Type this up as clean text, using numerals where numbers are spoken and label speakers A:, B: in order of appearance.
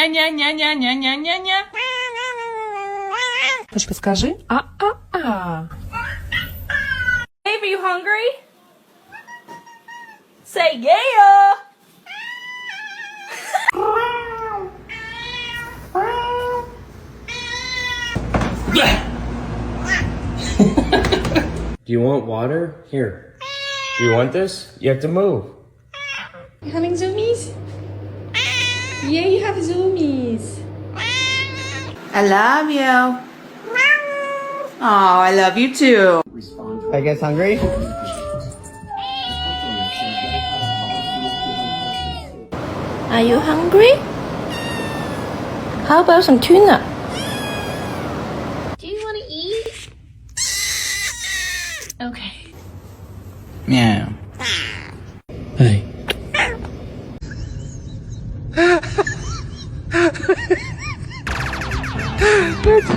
A: Ня-ня-ня-ня-ня-ня-ня-ня.
B: Точка, скажи. А-а-а.
A: Baby, you hungry? Say yeah.
C: Do you want water? Here. Do you want this? You have to move.
B: You having zoomies? Yeah, you have zoomies.
D: I love you. Oh, I love you too.
E: I guess hungry?
F: Are you hungry? How about some tuna? Do you want to eat? Okay.
E: Meow. Hey. That's